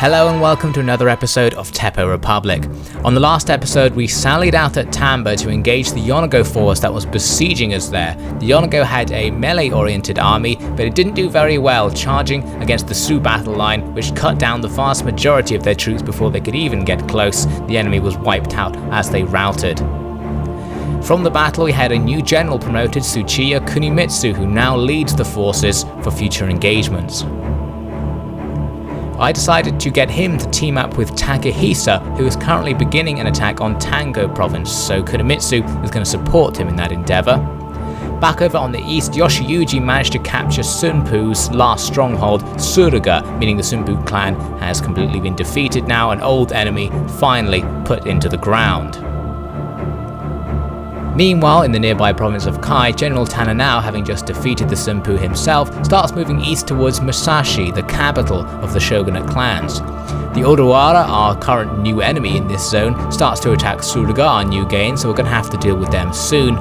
Hello and welcome to another episode of Teppou Republic. On the last episode we sallied out at Tamba to engage the Yonago force that was besieging us there. The Yonago had a melee-oriented army, but it didn't do very well, charging against the Sioux battle line, which cut down the vast majority of their troops before they could even get close. The enemy was wiped out as they routed. From the battle we had a new general promoted, Tsuchiya Kunimitsu, who now leads the forces for future engagements. I decided to get him to team up with Takahisa, who is currently beginning an attack on Tango province, so Kunimitsu is going to support him in that endeavour. Back over on the east, Yoshiyuji managed to capture Sunpu's last stronghold, Suruga, meaning the Sunpu clan has completely been defeated now, an old enemy finally put into the ground. Meanwhile, in the nearby province of Kai, General Tananao, having just defeated the Sunpu himself, starts moving east towards Musashi, the capital of the shogunate clans. The Oda Wadda, our current new enemy in this zone, starts to attack Suruga, our new gain, so we're going to have to deal with them soon.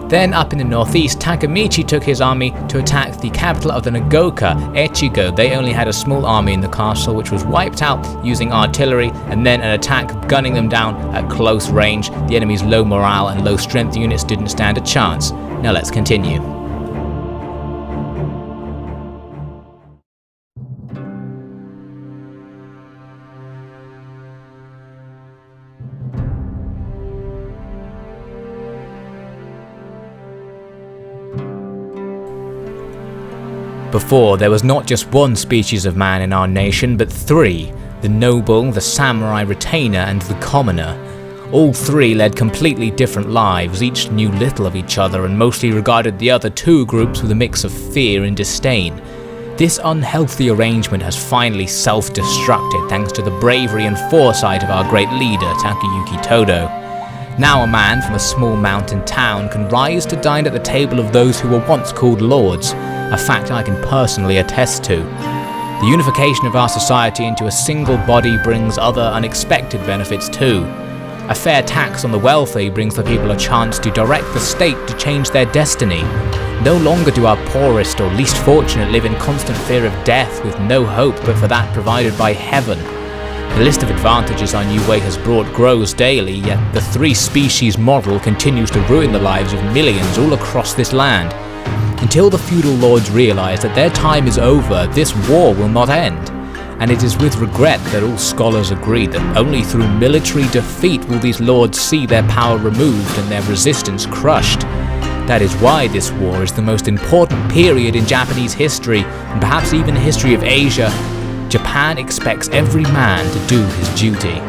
Then up in the northeast, Takamichi took his army to attack the capital of the Nagoka, Echigo. They only had a small army in the castle which was wiped out using artillery, and then an attack gunning them down at close range. The enemy's low morale and low strength units didn't stand a chance. Now let's continue. Before, there was not just one species of man in our nation, but three: the noble, the samurai retainer, and the commoner. All three led completely different lives, each knew little of each other and mostly regarded the other two groups with a mix of fear and disdain. This unhealthy arrangement has finally self-destructed thanks to the bravery and foresight of our great leader, Takayuki Todo. Now a man from a small mountain town can rise to dine at the table of those who were once called lords, a fact I can personally attest to. The unification of our society into a single body brings other unexpected benefits too. A fair tax on the wealthy brings the people a chance to direct the state to change their destiny. No longer do our poorest or least fortunate live in constant fear of death with no hope but for that provided by heaven. The list of advantages our new way has brought grows daily, yet the three-species model continues to ruin the lives of millions all across this land. Until the feudal lords realise that their time is over, this war will not end. And it is with regret that all scholars agree that only through military defeat will these lords see their power removed and their resistance crushed. That is why this war is the most important period in Japanese history, and perhaps even the history of Asia. Japan expects every man to do his duty.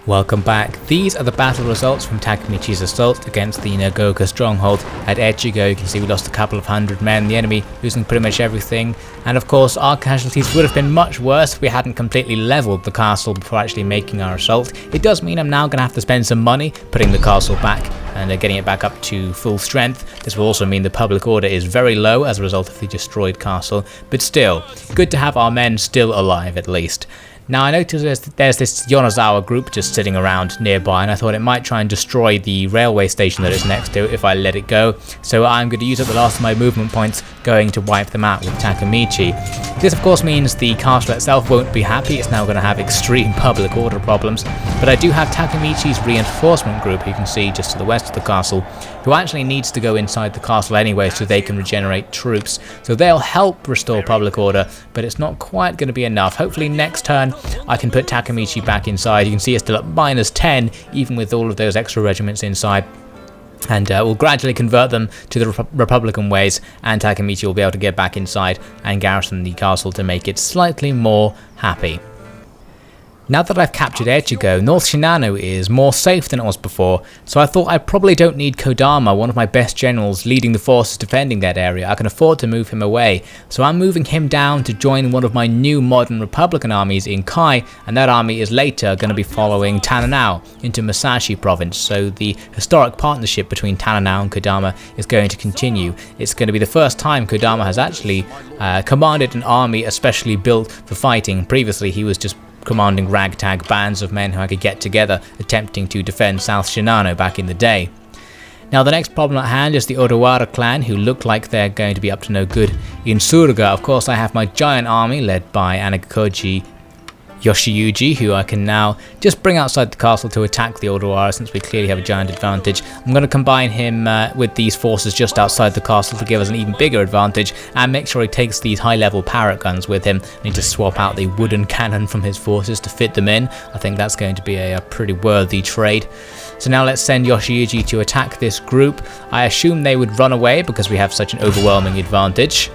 Welcome back. These are the battle results from Takamichi's assault against the Nagoka stronghold at Echigo. You can see we lost a couple of hundred men, the enemy losing pretty much everything, and of course our casualties would have been much worse if we hadn't completely leveled the castle before actually making our assault. It does mean I'm now going to have to spend some money putting the castle back and getting it back up to full strength. This will also mean the public order is very low as a result of the destroyed castle, but still, good to have our men still alive at least. Now I noticed there's this Yonezawa group just sitting around nearby, and I thought it might try and destroy the railway station that it's next to if I let it go, so I'm going to use up the last of my movement points going to wipe them out with Takamichi. This of course means the castle itself won't be happy, it's now going to have extreme public order problems, but I do have Takamichi's reinforcement group, you can see just to the west of the castle, who actually needs to go inside the castle anyway so they can regenerate troops, so they'll help restore public order, but it's not quite going to be enough. Hopefully next turn I can put Takamichi back inside. You can see it's still at -10 even with all of those extra regiments inside, and we'll gradually convert them to the Republican ways, and Takamichi will be able to get back inside and garrison the castle to make it slightly more happy. Now that I've captured Echigo, North Shinano is more safe than it was before, so I thought I probably don't need Kodama, one of my best generals leading the forces defending that area. I can afford to move him away, so I'm moving him down to join one of my new modern Republican armies in Kai, and that army is later going to be following Tananao into Musashi province, so the historic partnership between Tananao and Kodama is going to continue. It's going to be the first time Kodama has actually commanded an army especially built for fighting. Previously he was just commanding ragtag bands of men who I could get together attempting to defend South Shinano back in the day. Now the next problem at hand is the Oda Wadda Clan, who look like they're going to be up to no good in Suruga. Of course, I have my giant army led by Anagakoji Yoshiyuji, who I can now just bring outside the castle to attack the Oda Wadda, since we clearly have a giant advantage. I'm going to combine him with these forces just outside the castle to give us an even bigger advantage, and make sure he takes these high-level parrot guns with him. I need to swap out the wooden cannon from his forces to fit them in. I think that's going to be a pretty worthy trade. So now let's send Yoshiyuji to attack this group. I assume they would run away because we have such an overwhelming advantage.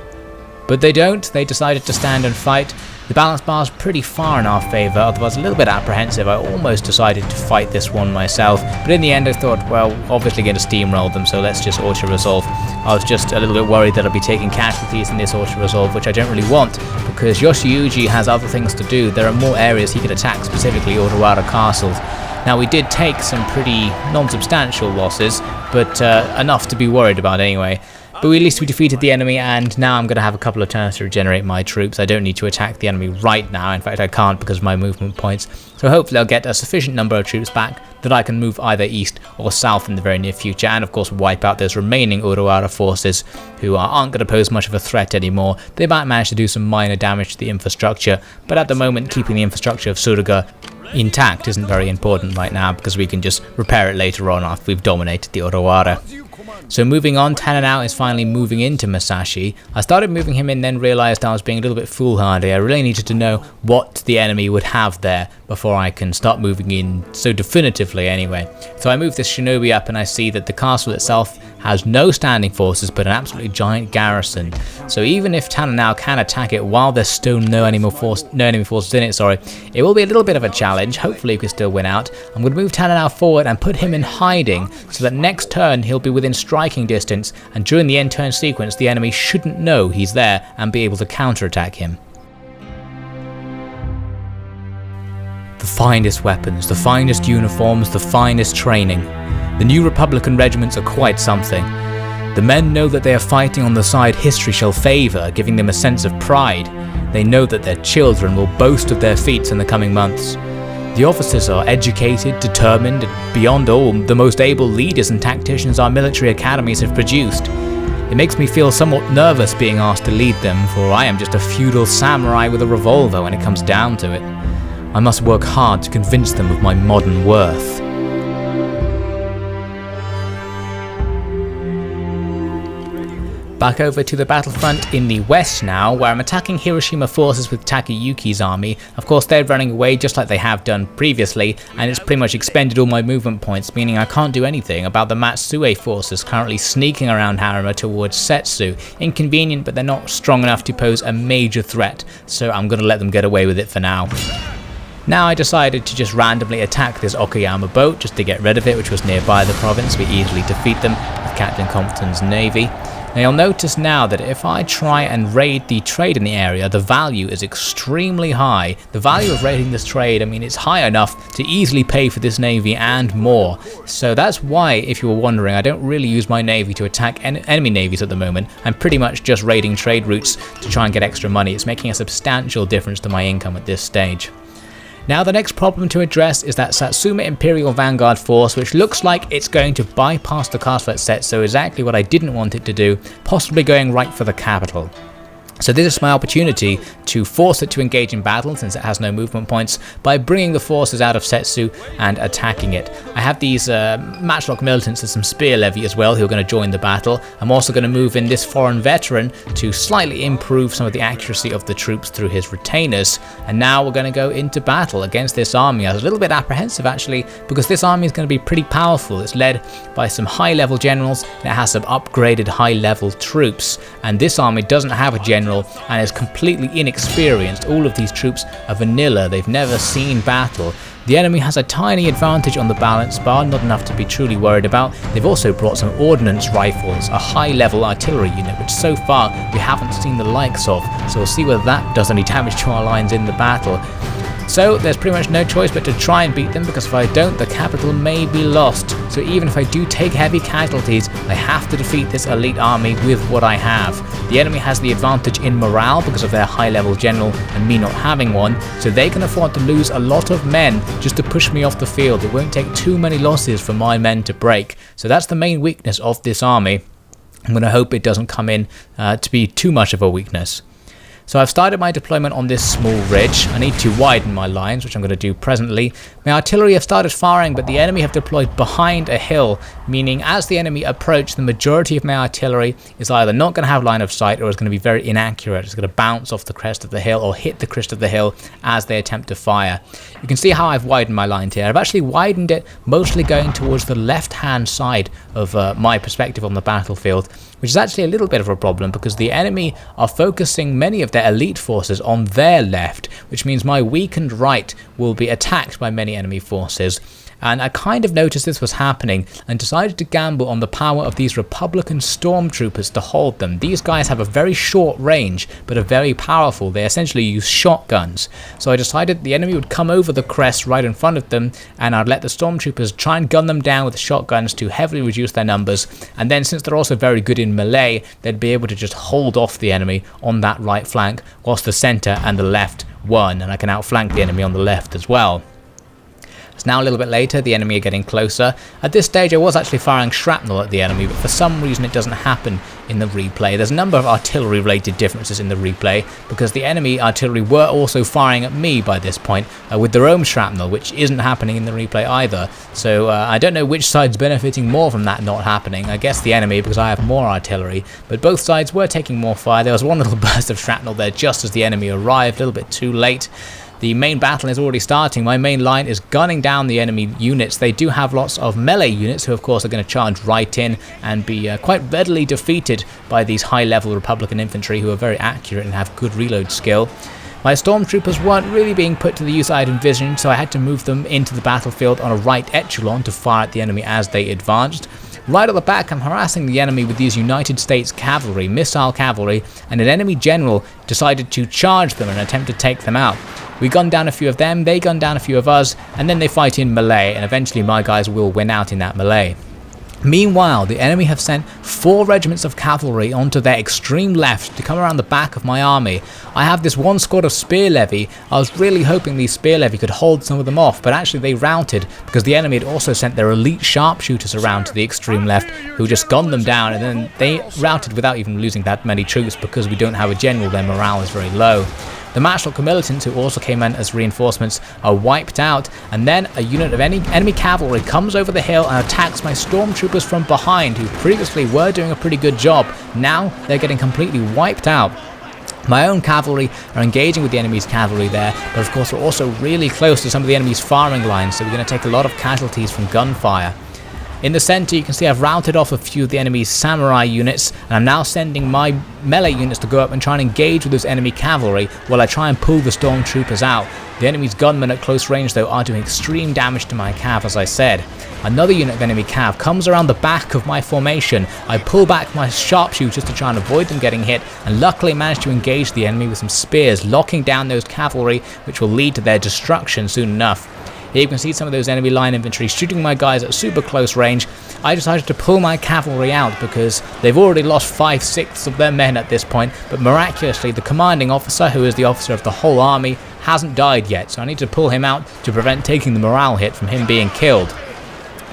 But they don't. They decided to stand and fight. The balance bar is pretty far in our favour, although I was a little bit apprehensive. I almost decided to fight this one myself, but in the end I thought, well, obviously going to steamroll them, so let's just auto-resolve. I was just a little bit worried that I'd be taking casualties in this auto-resolve, which I don't really want, because Yoshiyuji has other things to do. There are more areas he could attack, specifically Oda Wadda castles. Now we did take some pretty non-substantial losses, but enough to be worried about anyway. But at least we defeated the enemy, and now I'm going to have a couple of turns to regenerate my troops. I don't need to attack the enemy right now. In fact, I can't because of my movement points. So hopefully I'll get a sufficient number of troops back that I can move either east or south in the very near future, and of course wipe out those remaining Oda Wadda forces who aren't going to pose much of a threat anymore. They might manage to do some minor damage to the infrastructure, but at the moment keeping the infrastructure of Suruga intact isn't very important right now, because we can just repair it later on after we've dominated the Oda Wadda. So moving on, Tananao is finally moving into Musashi. I started moving him in, then realised I was being a little bit foolhardy. I really needed to know what the enemy would have there before I can start moving in so definitively anyway. So I moved this shinobi up and I see that the castle itself has no standing forces but an absolutely giant garrison. So even if Tananao can attack it while there's still no enemy forces in it, it will be a little bit of a challenge. Hopefully we can still win out. I'm going to move Tananao forward and put him in hiding so that next turn he'll be within striking distance, and during the end turn sequence the enemy shouldn't know he's there and be able to counterattack him. The finest weapons, the finest uniforms, the finest training. The new Republican regiments are quite something. The men know that they are fighting on the side history shall favour, giving them a sense of pride. They know that their children will boast of their feats in the coming months. The officers are educated, determined, and beyond all, the most able leaders and tacticians our military academies have produced. It makes me feel somewhat nervous being asked to lead them, for I am just a feudal samurai with a revolver when it comes down to it. I must work hard to convince them of my modern worth. Back over to the battlefront in the west now, where I'm attacking Hiroshima forces with Takayuki's army. Of course they're running away just like they have done previously, and it's pretty much expended all my movement points, meaning I can't do anything about the Matsue forces currently sneaking around Harima towards Setsu. Inconvenient, but they're not strong enough to pose a major threat, so I'm going to let them get away with it for now. Now I decided to just randomly attack this Okayama boat just to get rid of it, which was nearby the province. We easily defeat them with Captain Compton's navy. Now you'll notice now that if I try and raid the trade in the area, the value is extremely high. The value of raiding this trade, I mean, it's high enough to easily pay for this navy and more. So that's why, if you were wondering, I don't really use my navy to attack enemy navies at the moment. I'm pretty much just raiding trade routes to try and get extra money. It's making a substantial difference to my income at this stage. Now the next problem to address is that Satsuma Imperial Vanguard force, which looks like it's going to bypass the castle at Setsu, exactly what I didn't want it to do, possibly going right for the capital. So this is my opportunity to force it to engage in battle, since it has no movement points, by bringing the forces out of Setsu and attacking it. I have these matchlock militants and some spear levy as well who are going to join the battle. I'm also going to move in this foreign veteran to slightly improve some of the accuracy of the troops through his retainers. And now we're going to go into battle against this army. I was a little bit apprehensive actually, because this army is going to be pretty powerful. It's led by some high-level generals and it has some upgraded high-level troops. And this army doesn't have a general and is completely inexperienced. All of these troops are vanilla, they've never seen battle. The enemy has a tiny advantage on the balance bar, not enough to be truly worried about. They've also brought some ordnance rifles, a high-level artillery unit, which so far we haven't seen the likes of, so we'll see whether that does any damage to our lines in the battle. So there's pretty much no choice but to try and beat them, because if I don't, the capital may be lost. So even if I do take heavy casualties, I have to defeat this elite army with what I have. The enemy has the advantage in morale because of their high level general and me not having one, so they can afford to lose a lot of men just to push me off the field. It won't take too many losses for my men to break. So that's the main weakness of this army. I'm going to hope it doesn't come in to be too much of a weakness. So I've started my deployment on this small ridge. I need to widen my lines, which I'm going to do presently. My artillery have started firing, but the enemy have deployed behind a hill, meaning as the enemy approach, the majority of my artillery is either not going to have line of sight or is going to be very inaccurate. It's going to bounce off the crest of the hill or hit the crest of the hill as they attempt to fire. You can see how I've widened my lines here. I've actually widened it mostly going towards the left-hand side of my perspective on the battlefield, which is actually a little bit of a problem because the enemy are focusing many of their elite forces on their left, which means my weakened right will be attacked by many enemy forces. And I kind of noticed this was happening and decided to gamble on the power of these Republican stormtroopers to hold them. These guys have a very short range but are very powerful. They essentially use shotguns. So I decided the enemy would come over the crest right in front of them, and I'd let the stormtroopers try and gun them down with shotguns to heavily reduce their numbers. And then since they're also very good in melee, they'd be able to just hold off the enemy on that right flank whilst the centre and the left won, and I can outflank the enemy on the left as well. It's now a little bit later, the enemy are getting closer. At this stage I was actually firing shrapnel at the enemy, but for some reason it doesn't happen in the replay. There's a number of artillery related differences in the replay, because the enemy artillery were also firing at me by this point with their own shrapnel, which isn't happening in the replay either. So I don't know which side's benefiting more from that not happening. I guess the enemy, because I have more artillery, but both sides were taking more fire. There was one little burst of shrapnel there just as the enemy arrived, a little bit too late. The main battle is already starting. My main line is gunning down the enemy units. They do have lots of melee units who of course are going to charge right in and be quite readily defeated by these high level Republican infantry who are very accurate and have good reload skill. My stormtroopers weren't really being put to the use I had envisioned, so I had to move them into the battlefield on a right echelon to fire at the enemy as they advanced. Right at the back, I'm harassing the enemy with these United States cavalry, missile cavalry, and an enemy general decided to charge them and attempt to take them out. We gunned down a few of them, they gunned down a few of us, and then they fight in melee, and eventually my guys will win out in that melee. Meanwhile, the enemy have sent 4 regiments of cavalry onto their extreme left to come around the back of my army. I have this one squad of spear levy. I was really hoping these spear levy could hold some of them off, but actually they routed because the enemy had also sent their elite sharpshooters around to the extreme left who just gunned them down, and then they routed without even losing that many troops because we don't have a general. Their morale is very low. The Marshal militants, who also came in as reinforcements, are wiped out, and then a unit of enemy cavalry comes over the hill and attacks my stormtroopers from behind, who previously were doing a pretty good job. Now they're getting completely wiped out. My own cavalry are engaging with the enemy's cavalry there, but of course we're also really close to some of the enemy's firing lines, so we're going to take a lot of casualties from gunfire. In the centre you can see I've routed off a few of the enemy's samurai units, and I'm now sending my melee units to go up and try and engage with those enemy cavalry while I try and pull the stormtroopers out. The enemy's gunmen at close range though are doing extreme damage to my cav, as I said. Another unit of enemy cav comes around the back of my formation. I pull back my sharpshooters to try and avoid them getting hit, and luckily manage to engage the enemy with some spears, locking down those cavalry, which will lead to their destruction soon enough. Here you can see some of those enemy line infantry shooting my guys at super close range. I decided to pull my cavalry out because they've already lost 5/6 of their men at this point, but miraculously the commanding officer, who is the officer of the whole army, hasn't died yet, so I need to pull him out to prevent taking the morale hit from him being killed.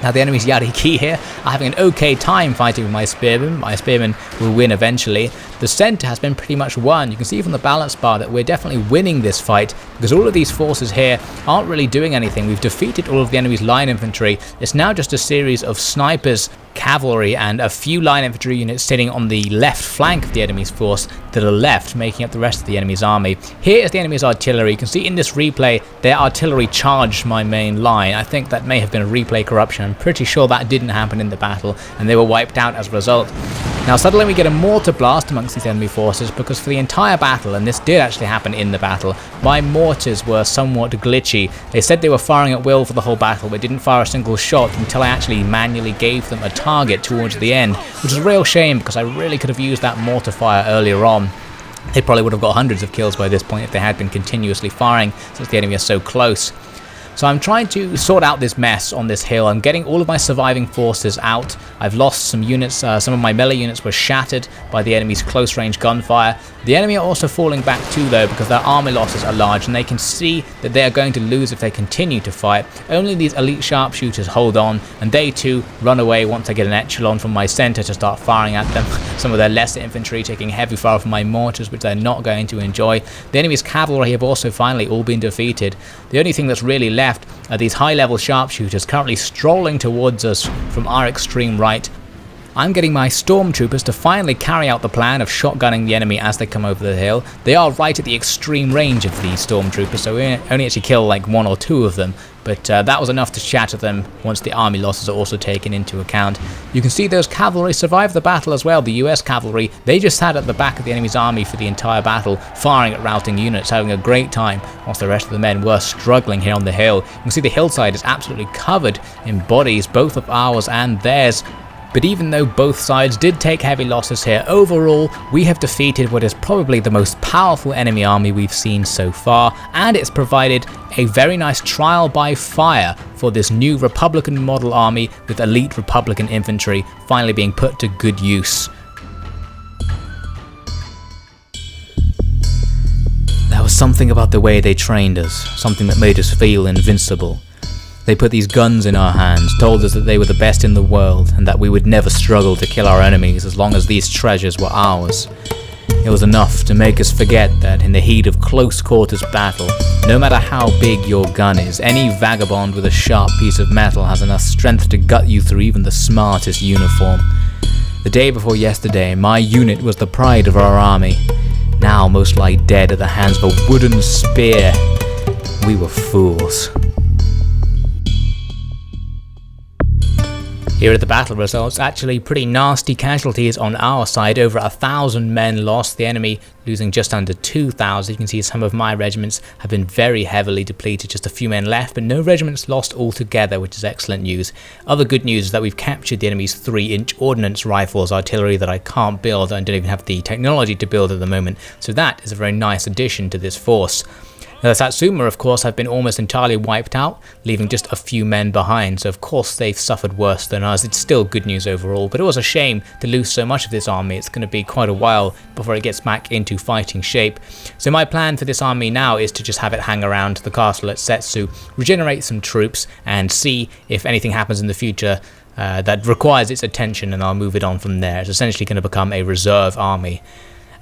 Now the enemy's Yariki here are having an okay time fighting with my spearmen. My spearmen will win eventually. The centre has been pretty much won. You can see from the balance bar that we're definitely winning this fight because all of these forces here aren't really doing anything. We've defeated all of the enemy's line infantry. It's now just a series of snipers, cavalry, and a few line infantry units sitting on the left flank of the enemy's force that are left, making up the rest of the enemy's army. Here is the enemy's artillery. You can see in this replay their artillery charged my main line. I think that may have been a replay corruption. I'm pretty sure that didn't happen in the battle and they were wiped out as a result. Now suddenly we get a mortar blast amongst these enemy forces because for the entire battle, and this did actually happen in the battle, my mortars were somewhat glitchy. They said they were firing at will for the whole battle but didn't fire a single shot until I actually manually gave them a target towards the end, which is a real shame because I really could have used that mortar fire earlier on. They probably would have got hundreds of kills by this point if they had been continuously firing, since the enemy are so close. So I'm trying to sort out this mess on this hill. I'm getting all of my surviving forces out. I've lost some units. Some of my melee units were shattered by the enemy's close range gunfire. The enemy are also falling back too though, because their army losses are large and they can see that they are going to lose if they continue to fight. Only these elite sharpshooters hold on, and they too run away once I get an echelon from my center to start firing at them. Some of their lesser infantry taking heavy fire from my mortars, which they're not going to enjoy. The enemy's cavalry have also finally all been defeated. The only thing that's really left are these high-level sharpshooters currently strolling towards us from our extreme right. I'm getting my stormtroopers to finally carry out the plan of shotgunning the enemy as they come over the hill. They are right at the extreme range of these stormtroopers, so we only actually kill like 1 or 2 of them, but that was enough to shatter them once the army losses are also taken into account. You can see those cavalry survived the battle as well. The US cavalry, they just sat at the back of the enemy's army for the entire battle, firing at routing units, having a great time, whilst the rest of the men were struggling here on the hill. You can see the hillside is absolutely covered in bodies, both of ours and theirs. But even though both sides did take heavy losses here, overall we have defeated what is probably the most powerful enemy army we've seen so far, and it's provided a very nice trial by fire for this new Republican model army with elite Republican infantry finally being put to good use. There was something about the way they trained us, something that made us feel invincible. They put these guns in our hands, told us that they were the best in the world, and that we would never struggle to kill our enemies as long as these treasures were ours. It was enough to make us forget that in the heat of close quarters battle, no matter how big your gun is, any vagabond with a sharp piece of metal has enough strength to gut you through even the smartest uniform. The day before yesterday, my unit was the pride of our army. Now most lie dead at the hands of a wooden spear. We were fools. Here are the battle results. Actually pretty nasty casualties on our side, over 1,000 men lost, the enemy losing just under 2,000. You can see some of my regiments have been very heavily depleted, just a few men left, but no regiments lost altogether, which is excellent news. Other good news is that we've captured the enemy's 3-inch ordnance rifles, artillery that I can't build and don't even have the technology to build at the moment, so that is a very nice addition to this force. Now, the Satsuma, of course, have been almost entirely wiped out, leaving just a few men behind, so of course they've suffered worse than us. It's still good news overall, but it was a shame to lose so much of this army. It's going to be quite a while before it gets back into fighting shape. So my plan for this army now is to just have it hang around the castle at Setsu, regenerate some troops, and see if anything happens in the future that requires its attention, and I'll move it on from there. It's essentially going to become a reserve army.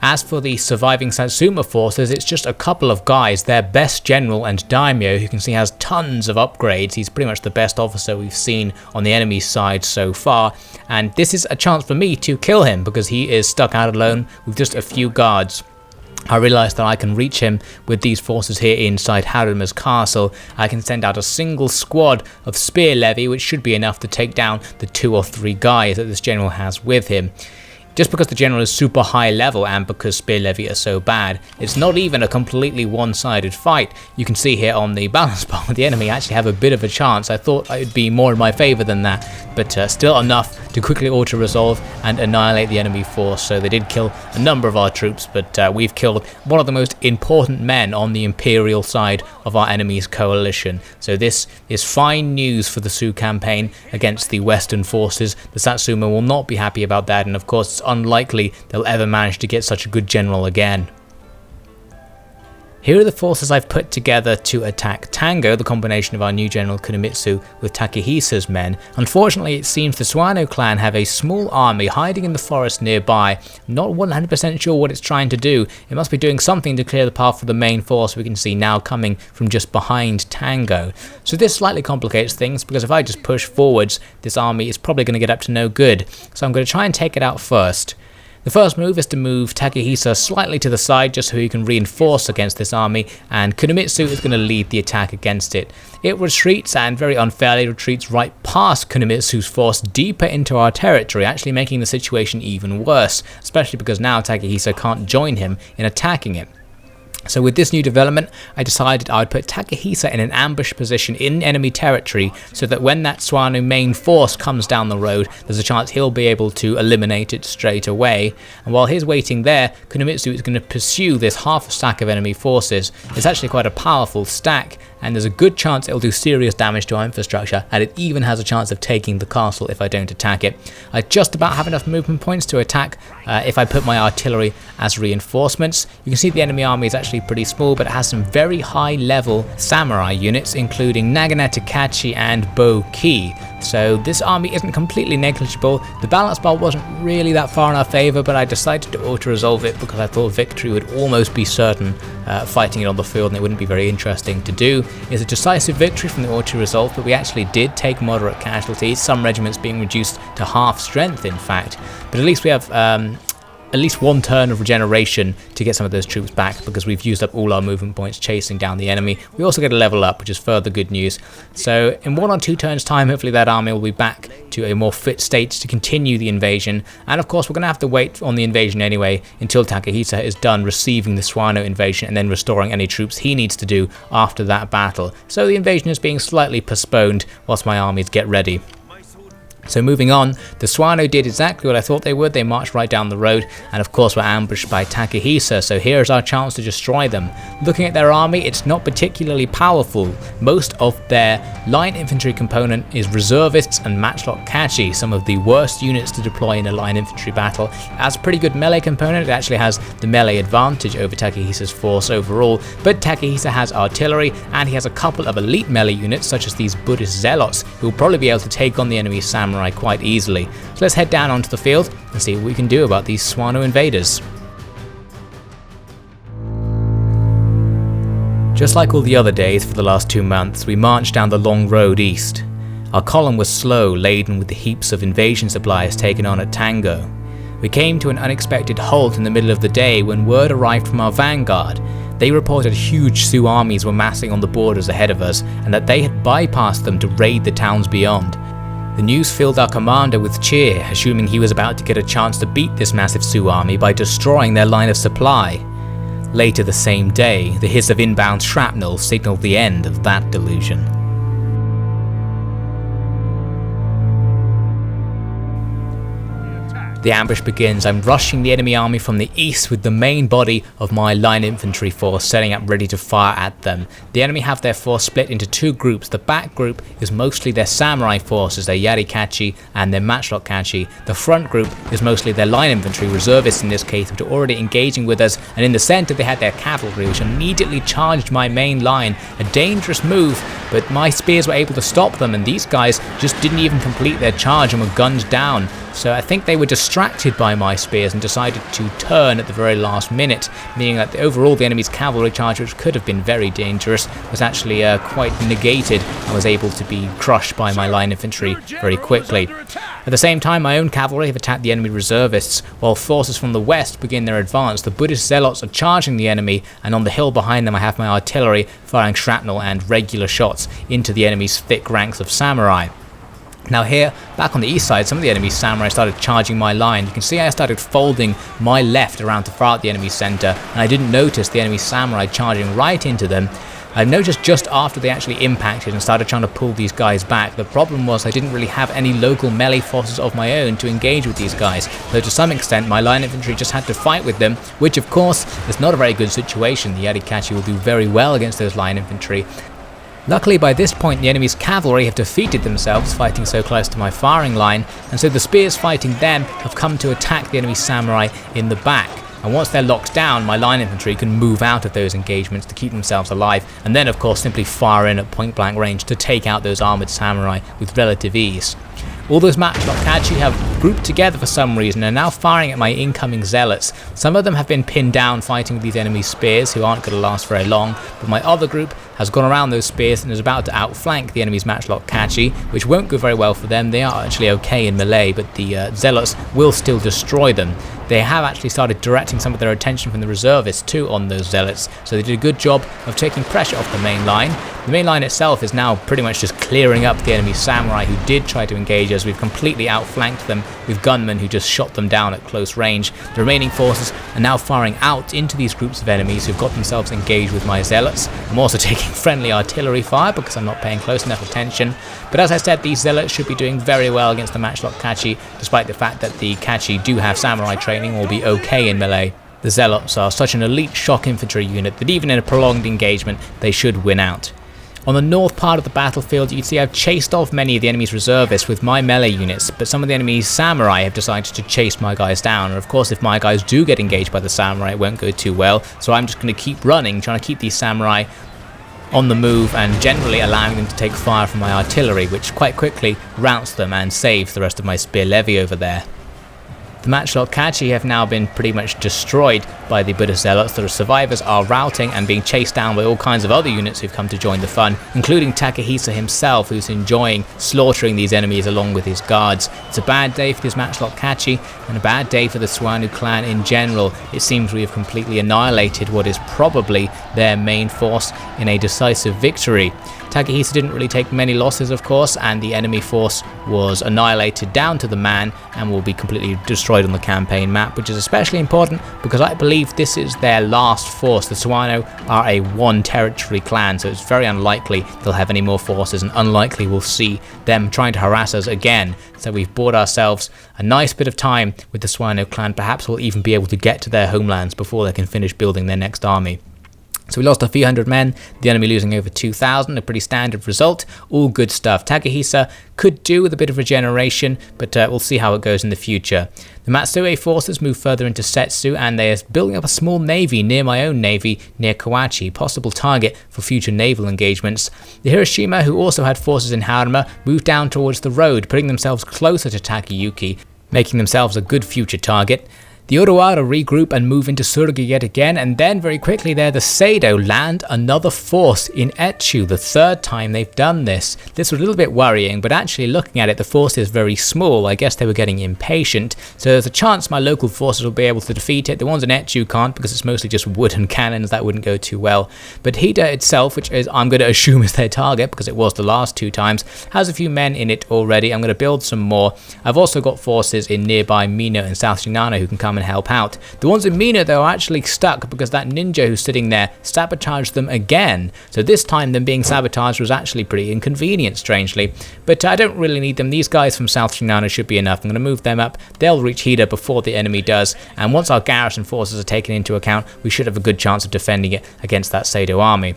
As for the surviving Satsuma forces, it's just a couple of guys, their best general and daimyo, who you can see has tons of upgrades. He's pretty much the best officer we've seen on the enemy's side so far, and this is a chance for me to kill him because he is stuck out alone with just a few guards. I realised that I can reach him with these forces here inside Haruma's castle. I can send out a single squad of spear levy, which should be enough to take down the 2 or 3 guys that this general has with him. Just because the general is super high level and because spear levy are so bad, it's not even a completely one-sided fight. You can see here on the balance bar the enemy actually have a bit of a chance. I thought it would be more in my favour than that, but still enough to quickly auto-resolve and annihilate the enemy force. So they did kill a number of our troops, but we've killed one of the most important men on the Imperial side of our enemy's coalition. So this is fine news for the Sioux campaign against the Western forces. The Satsuma will not be happy about that, and of course it's unlikely they'll ever manage to get such a good general again. Here are the forces I've put together to attack Tango, the combination of our new general Kunimitsu with Takahisa's men. Unfortunately, it seems the Suano clan have a small army hiding in the forest nearby. Not 100% sure what it's trying to do. It must be doing something to clear the path for the main force we can see now coming from just behind Tango. So this slightly complicates things, because if I just push forwards, this army is probably going to get up to no good. So I'm going to try and take it out first. The first move is to move Takahisa slightly to the side just so he can reinforce against this army, and Kunimitsu is going to lead the attack against it. It retreats, and very unfairly retreats right past Kunimitsu's force deeper into our territory, actually making the situation even worse, especially because now Takahisa can't join him in attacking it. So with this new development, I decided I would put Takahisa in an ambush position in enemy territory so that when that Swano main force comes down the road, there's a chance he'll be able to eliminate it straight away. And while he's waiting there, Kunimitsu is going to pursue this half stack of enemy forces. It's actually quite a powerful stack, and there's a good chance it'll do serious damage to our infrastructure, and it even has a chance of taking the castle if I don't attack it. I just about have enough movement points to attack if I put my artillery as reinforcements. You can see the enemy army is actually pretty small, but it has some very high level samurai units, including Nagana Takachi and Bo Ki. So this army isn't completely negligible. The balance bar wasn't really that far in our favour, but I decided to auto-resolve it because I thought victory would almost be certain fighting it on the field, and it wouldn't be very interesting to do. It's a decisive victory from the auto-resolve, but we actually did take moderate casualties, some regiments being reduced to half strength in fact. But at least we have at least one turn of regeneration to get some of those troops back, because we've used up all our movement points chasing down the enemy. We also get a level up, which is further good news. So in 1 or 2 turns time, hopefully that army will be back to a more fit state to continue the invasion. And of course we're going to have to wait on the invasion anyway until Takahisa is done receiving the Swano invasion and then restoring any troops he needs to do after that battle. So the invasion is being slightly postponed whilst my armies get ready. So moving on, the Swano did exactly what I thought they would. They marched right down the road and of course were ambushed by Takahisa, so here's our chance to destroy them. Looking at their army, it's not particularly powerful. Most of their line infantry component is reservists and matchlock kachi, some of the worst units to deploy in a line infantry battle. It has a pretty good melee component. It actually has the melee advantage over Takehisa's force overall, but Takahisa has artillery and he has a couple of elite melee units such as these Buddhist zealots who will probably be able to take on the enemy samurai quite easily. So let's head down onto the field and see what we can do about these Swano invaders. Just like all the other days for the last 2 months, we marched down the long road east. Our column was slow, laden with the heaps of invasion supplies taken on at Tango. We came to an unexpected halt in the middle of the day when word arrived from our vanguard. They reported huge Sioux armies were massing on the borders ahead of us and that they had bypassed them to raid the towns beyond. The news filled our commander with cheer, assuming he was about to get a chance to beat this massive Sioux army by destroying their line of supply. Later the same day, the hiss of inbound shrapnel signaled the end of that delusion. The ambush begins. I'm rushing the enemy army from the east with the main body of my line infantry force setting up ready to fire at them. The enemy have their force split into 2 groups. The back group is mostly their samurai forces, their yarikachi and their matchlock kachi. The front group is mostly their line infantry, reservists in this case, which are already engaging with us, and in the center they had their cavalry, which immediately charged my main line. A dangerous move, but my spears were able to stop them, and these guys just didn't even complete their charge and were gunned down. So I think they were distracted by my spears and decided to turn at the very last minute, meaning that overall the enemy's cavalry charge, which could have been very dangerous, was actually quite negated and was able to be crushed by my line infantry very quickly. At the same time, my own cavalry have attacked the enemy reservists, while forces from the west begin their advance. The Buddhist zealots are charging the enemy, and on the hill behind them I have my artillery firing shrapnel and regular shots into the enemy's thick ranks of samurai. Now here, back on the east side, some of the enemy samurai started charging my line. You can see I started folding my left around to far out the enemy center, and I didn't notice the enemy samurai charging right into them. I noticed just after they actually impacted and started trying to pull these guys back. The problem was I didn't really have any local melee forces of my own to engage with these guys, so to some extent my line infantry just had to fight with them, which of course is not a very good situation. The yarikachi will do very well against those line infantry. Luckily by this point the enemy's cavalry have defeated themselves fighting so close to my firing line, and so the spears fighting them have come to attack the enemy samurai in the back. And once they're locked down, my line infantry can move out of those engagements to keep themselves alive, and then of course simply fire in at point blank range to take out those armoured samurai with relative ease. All those matchlock kachi have grouped together for some reason and are now firing at my incoming zealots. Some of them have been pinned down fighting with these enemy spears who aren't going to last very long, but my other group has gone around those spears and is about to outflank the enemy's matchlock kachi, which won't go very well for them. They are actually okay in melee, but the zealots will still destroy them. they have actually started directing some of their attention from the reservists too on those zealots, so they did a good job of taking pressure off the main line. The main line itself is now pretty much just clearing up the enemy samurai who did try to engage us. We've completely outflanked them with gunmen who just shot them down at close range. The remaining forces are now firing out into these groups of enemies who've got themselves engaged with my zealots. I'm also taking friendly artillery fire because I'm not paying close enough attention. But as I said, these zealots should be doing very well against the matchlock Kachi, despite the fact that the Kachi do have samurai training or will be okay in melee. The zealots are such an elite shock infantry unit that even in a prolonged engagement, they should win out. On the north part of the battlefield, you can see I've chased off many of the enemy's reservists with my melee units, but some of the enemy's samurai have decided to chase my guys down, and of course if my guys do get engaged by the samurai, it won't go too well, so I'm just going to keep running, trying to keep these samurai on the move and generally allowing them to take fire from my artillery, which quite quickly routs them and saves the rest of my spear levy over there. The matchlock Kachi have now been pretty much destroyed by the Buddhist zealots. The survivors are routing and being chased down by all kinds of other units who've come to join the fun, including Takahisa himself, who's enjoying slaughtering these enemies along with his guards. It's a bad day for this matchlock Kachi and a bad day for the Suwano clan in general. It seems we have completely annihilated what is probably their main force in a decisive victory. Takahisa didn't really take many losses, of course, and the enemy force was annihilated down to the man and will be completely destroyed on the campaign map, which is especially important because I believe this is their last force. The Suwano are a one territory clan, so it's very unlikely they'll have any more forces and unlikely we'll see them trying to harass us again. So we've bought ourselves a nice bit of time with the Suwano clan. Perhaps we'll even be able to get to their homelands before they can finish building their next army. So we lost a few hundred men, the enemy losing over 2,000, a pretty standard result, all good stuff. Takahisa could do with a bit of regeneration, but we'll see how it goes in the future. The Matsue forces move further into Setsu and they are building up a small navy near my own navy near Kawachi, possible target for future naval engagements. The Hiroshima, who also had forces in Harima, moved down towards the road, putting themselves closer to Takayuki, making themselves a good future target. The Oda Wadda regroup and move into Surgi yet again, and then very quickly there the Sado land another force in Etchu, the third time they've done this. This was a little bit worrying, but actually looking at it, the force is very small. I guess they were getting impatient, so there's a chance my local forces will be able to defeat it. The ones in Etchu can't because it's mostly just wooden cannons, that wouldn't go too well. But Hida itself, which is I'm going to assume is their target because it was the last two times, has a few men in it already. I'm going to build some more. I've also got forces in nearby Mino and South Shinano who can come and help out. The ones in Mino though are actually stuck because that ninja who's sitting there sabotaged them again. So this time them being sabotaged was actually pretty inconvenient, strangely. But I don't really need them. These guys from South Shinano should be enough. I'm going to move them up. They'll reach Hida before the enemy does. And once our garrison forces are taken into account, we should have a good chance of defending it against that Sado army.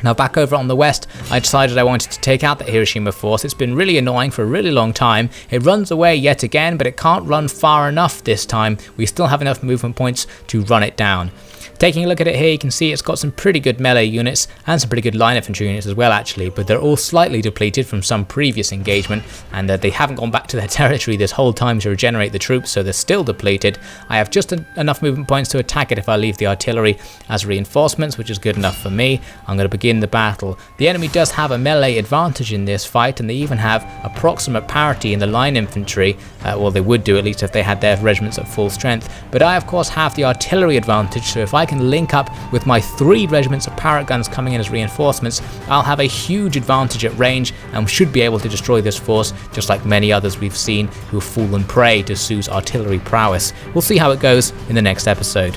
Now back over on the west, I decided I wanted to take out the Hiroshima Force. It's been really annoying for a really long time. It runs away yet again, but it can't run far enough this time. We still have enough movement points to run it down. Taking a look at it here, you can see it's got some pretty good melee units and some pretty good line infantry units as well actually, but they're all slightly depleted from some previous engagement, and they haven't gone back to their territory this whole time to regenerate the troops, so they're still depleted. I have just enough movement points to attack it if I leave the artillery as reinforcements, which is good enough for me. I'm going to begin the battle. The enemy does have a melee advantage in this fight, and they even have approximate parity in the line infantry. Well, they would do at least if they had their regiments at full strength, but I of course have the artillery advantage, so if I can link up with my 3 regiments of parrot guns coming in as reinforcements, I'll have a huge advantage at range and should be able to destroy this force just like many others we've seen who have fallen prey to Su's artillery prowess. We'll see how it goes in the next episode.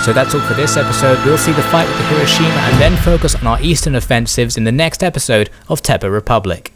So that's all for this episode. We'll see the fight with the Hiroshima and then focus on our eastern offensives in the next episode of Teppou Republic.